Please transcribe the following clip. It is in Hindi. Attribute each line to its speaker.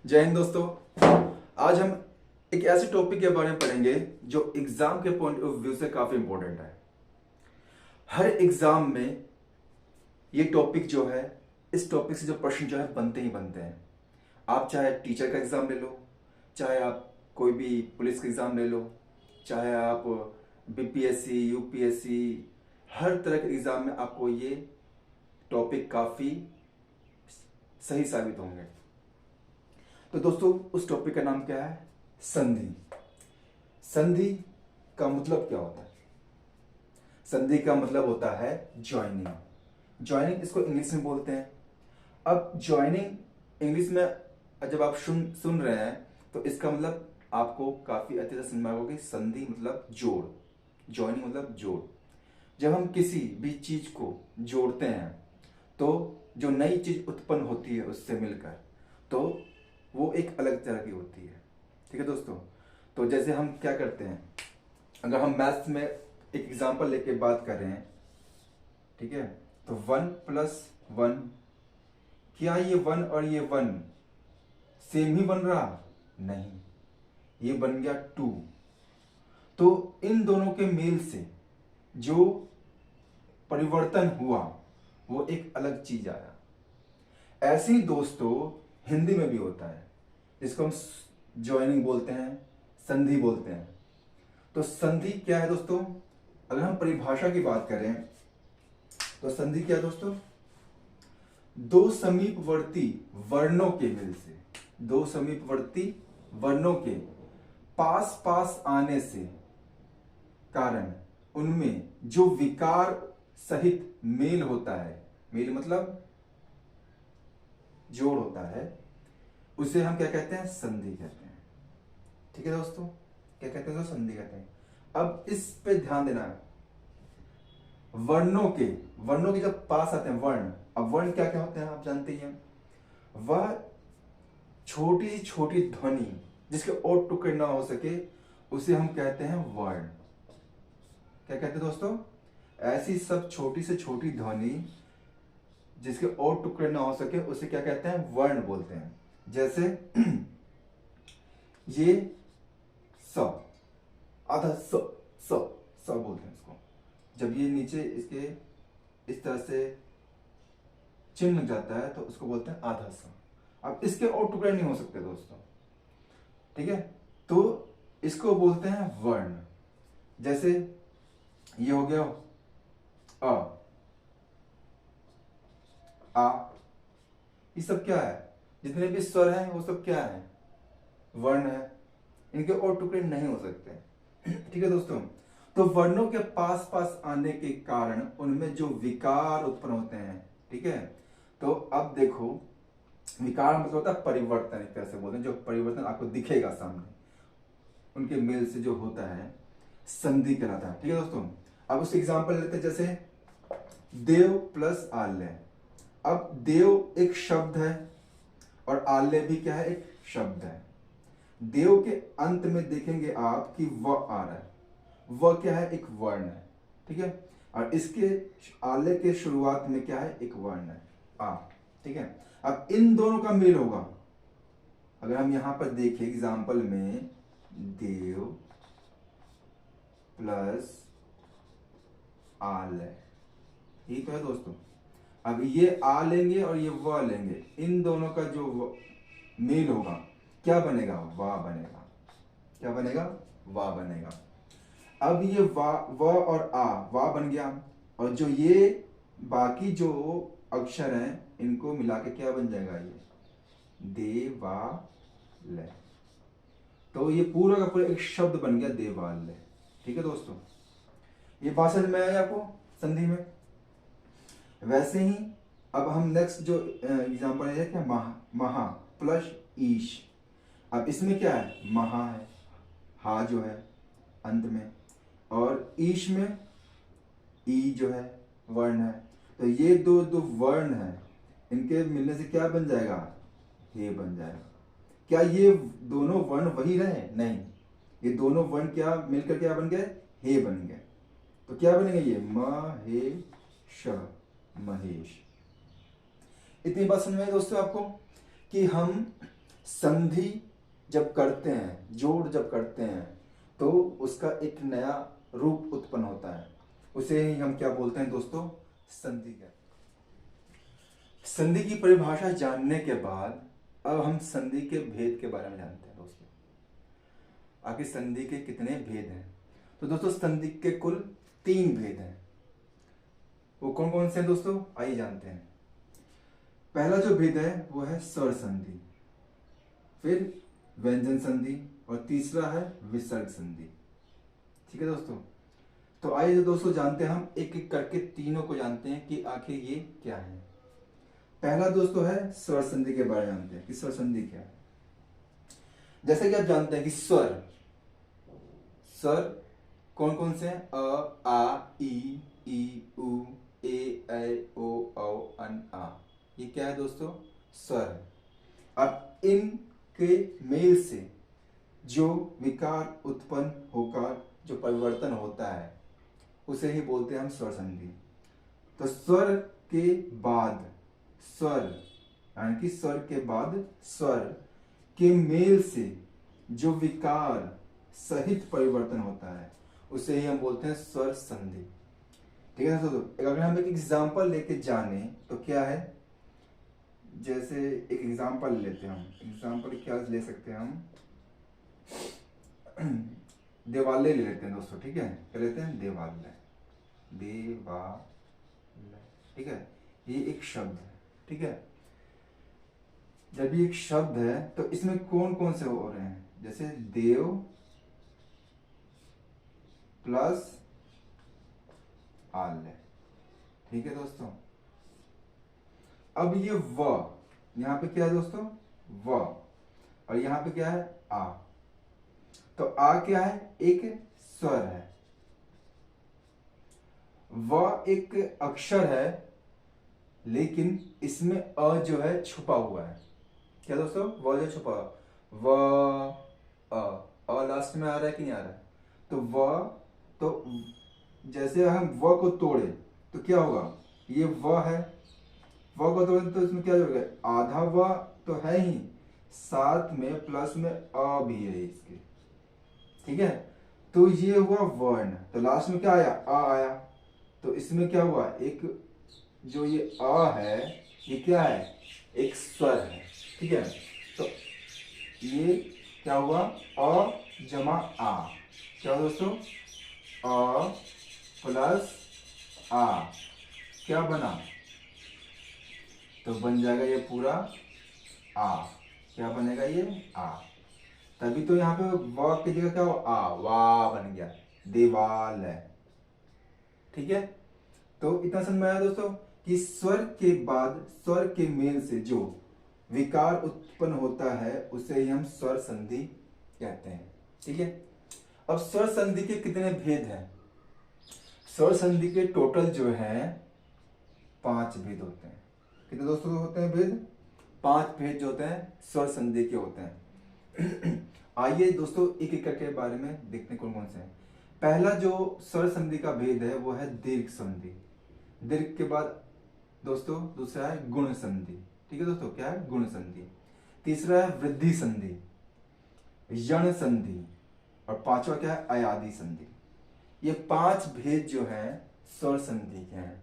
Speaker 1: जय हिंद दोस्तों। आज हम एक ऐसे टॉपिक के बारे में पढ़ेंगे जो एग्जाम के पॉइंट ऑफ व्यू से काफी इंपॉर्टेंट है। हर एग्जाम में ये टॉपिक जो है, इस टॉपिक से जो प्रश्न जो है बनते ही बनते हैं। आप चाहे टीचर का एग्जाम ले लो, चाहे आप कोई भी पुलिस का एग्जाम ले लो, चाहे आप बीपीएससी यूपीएससी, हर तरह के एग्जाम में आपको ये टॉपिक काफी सही साबित होंगे। तो दोस्तों, उस टॉपिक का नाम क्या है? संधि। संधि का मतलब क्या होता है? संधि का मतलब होता है ज्वाइनिंग। ज्वाइनिंग इसको इंग्लिश में बोलते हैं। अब ज्वाइनिंग इंग्लिश में जब आप सुन रहे हैं तो इसका मतलब आपको काफी अच्छे से समझ में आएगा कि संधि मतलब जोड़, ज्वाइनिंग मतलब जोड़। जब हम किसी भी चीज को जोड़ते हैं तो जो नई चीज उत्पन्न होती है उससे मिलकर, तो वो एक अलग तरह की होती है। ठीक है दोस्तों। तो जैसे हम क्या करते हैं, अगर हम मैथ्स में एक एग्जांपल लेके बात कर रहे हैं, ठीक है, तो 1+1, क्या ये 1 और ये 1 सेम ही बन रहा? नहीं, ये बन गया 2। तो इन दोनों के मेल से जो परिवर्तन हुआ वो एक अलग चीज आया। ऐसे ही दोस्तों हिंदी में भी होता है, जिसको हम ज्वाइनिंग बोलते हैं, संधि बोलते हैं। तो संधि क्या है दोस्तों? अगर हम परिभाषा की बात करें तो संधि क्या है दोस्तों? दो समीपवर्ती वर्णों के मेल से, दो समीपवर्ती वर्णों के पास पास आने से कारण उनमें जो विकार सहित मेल होता है, मेल मतलब जोड़ होता है, उसे हम क्या कहते हैं? संधि कहते हैं। ठीक है दोस्तों, क्या कहते हैं? तो संधि कहते हैं। अब इस पे ध्यान देना है। वर्णों के जब पास आते हैं वर्ण, अब वर्ण क्या क्या होते हैं आप जानते ही हैं। वह छोटी सी छोटी ध्वनि जिसके और टुकड़े ना हो सके उसे हम कहते हैं वर्ण। क्या कहते हैं दोस्तों? ऐसी सब छोटी से छोटी ध्वनि जिसके और टुकड़े ना हो सके उसे क्या कहते हैं? वर्ण बोलते हैं। जैसे ये स, आधा स स बोलते हैं इसको। जब ये नीचे इसके इस तरह से चिन्ह लग जाता है तो उसको बोलते हैं आधा स। अब इसके और टुकड़े नहीं हो सकते दोस्तों, ठीक है, तो इसको बोलते हैं वर्ण। जैसे ये हो गया अ, आ, ये सब क्या है? जितने भी स्वर हैं वो सब क्या है? वर्ण है। इनके और टुकड़े नहीं हो सकते। ठीक है दोस्तों। तो वर्णों के पास पास आने के कारण उनमें जो विकार उत्पन्न होते हैं, ठीक है, तो अब देखो, विकार मतलब होता है परिवर्तन, एक तरह से बोलते हैं, जो परिवर्तन आपको दिखेगा सामने, उनके मेल से जो होता है संधि कहलाता है। ठीक है दोस्तों। अब उस एग्जांपल लेते हैं, जैसे देव प्लस आल्य। अब देव एक शब्द है और आल्य भी क्या है? एक शब्द है। देव के अंत में देखेंगे आप कि व आ रहा है, वह क्या है? एक वर्ण है। ठीक है। और इसके आल्य के शुरुआत में क्या है? एक वर्ण है, आ। ठीक है। अब इन दोनों का मेल होगा। अगर हम यहां पर देखें एग्जाम्पल में, देव प्लस आल्य, ये तो है दोस्तों। अब ये आ लेंगे और ये व लेंगे, इन दोनों का जो मेल होगा क्या बनेगा? वाह बनेगा। क्या बनेगा? वाह बनेगा। अब ये व और आ, वाह बन गया, और जो ये बाकी जो अक्षर हैं इनको मिला के क्या बन जाएगा? ये देवालय। तो ये पूरा का पूरा एक शब्द बन गया, देवालय। ठीक है दोस्तों, ये बात समझ में आया आपको संधि में? वैसे ही अब हम नेक्स्ट जो एग्जांपल है क्या, महा प्लस ईश। अब इसमें क्या है? महा है, हा जो है अंत में, और ईश में ई जो है वर्ण है। तो ये दो दो वर्ण है, इनके मिलने से क्या बन जाएगा? हे बन जाएगा। क्या ये दोनों वर्ण वही रहे? नहीं, ये दोनों वर्ण क्या मिलकर क्या बन गए? हे बन गए। तो क्या बनेंगे ये? महेश, महेश। इतनी बात समझ में आई दोस्तों आपको कि हम संधि जब करते हैं, जोड़ जब करते हैं, तो उसका एक नया रूप उत्पन्न होता है, उसे ही हम क्या बोलते हैं दोस्तों? संधि कहते हैं। संधि की परिभाषा जानने के बाद अब हम संधि के भेद के बारे में जानते हैं दोस्तों। आखिर संधि के कितने भेद हैं? तो दोस्तों संधि के कुल 3 भेद हैं। वो कौन कौन से हैं दोस्तों? आइए जानते हैं। पहला जो भेद है वो है स्वर संधि, फिर व्यंजन संधि, और तीसरा है विसर्ग संधि। ठीक है दोस्तों, तो आइए दोस्तों जानते हैं, हम एक एक करके तीनों को जानते हैं कि आखिर ये क्या है। पहला दोस्तों है स्वर संधि के बारे में जानते हैं कि स्वर संधि क्या है। जैसे कि आप जानते हैं कि स्वर स्वर कौन कौन से हैं? अ, आ, ई, उ, ए, ऐ, ओ, औ, अन, आ। ये क्या है दोस्तों? स्वर है। अब इनके मेल से जो विकार उत्पन्न होकर जो परिवर्तन होता है उसे ही बोलते हैं हम स्वर संधि। तो स्वर के बाद स्वर, यानी कि स्वर के बाद स्वर के मेल से जो विकार सहित परिवर्तन होता है उसे ही हम बोलते हैं स्वर संधि। ठीक है दोस्तों, अगर हम एक एग्जाम्पल लेके जाने तो क्या है, जैसे एक एग्जाम्पल लेते हैं, हम एग्जाम्पल क्या ले सकते हैं, हम देवालय ले लेते हैं दोस्तों। ठीक है, क्या लेते हैं? देवालय, देवालय। ठीक है, ये एक शब्द है। ठीक है, जब ये एक शब्द है तो इसमें कौन कौन से हो रहे हैं? जैसे देव प्लस आलय। ठीक है दोस्तों, अब ये व, यहां पे क्या है दोस्तों? व, और यहां पे क्या है? आ। तो आ क्या है? एक स्वर है। व एक अक्षर है, लेकिन इसमें अ जो है छुपा हुआ है। क्या दोस्तों? व जो छुपा, व, अ लास्ट में आ रहा है कि नहीं आ रहा है? तो व, तो जैसे हम व को तोड़े तो क्या होगा? ये व है, व को तोड़े तो इसमें क्या जोड़? आधा व तो है ही, साथ में प्लस में अ भी है इसके। ठीक है, तो ये हुआ वर्ण, तो लास्ट में क्या आया? आ आया। तो इसमें क्या हुआ? एक जो ये अ है ये क्या है? एक स्वर है। ठीक है, तो ये क्या हुआ? अ जमा आ। क्या दोस्तों? अ प्लस आ क्या बना? तो बन जाएगा ये पूरा आ। क्या बनेगा? ये आ। तभी तो यहाँ पे व की जगह क्या हो? आ, वा बन गया, देवालय। ठीक है, तो इतना समझ में आया दोस्तों कि स्वर के बाद स्वर के मेल से जो विकार उत्पन्न होता है उसे ही हम स्वर संधि कहते हैं। ठीक है, अब स्वर संधि के कितने भेद हैं? स्वर संधि के टोटल जो है 5 भेद होते हैं। कितने दोस्तों होते हैं भेद? 5 भेद जो होते हैं स्वर संधि के होते हैं। आइए दोस्तों एक एक करके बारे में देखते हैं कौन कौन से हैं। पहला जो स्वर संधि का भेद है वो है दीर्घ संधि। दीर्घ के बाद दोस्तों दूसरा है गुण संधि। ठीक है दोस्तों, क्या है? गुण संधि। तीसरा है वृद्धि संधि, यण संधि, और पांचवा क्या है? अयादि संधि। ये 5 भेद जो है स्वर संधि के हैं।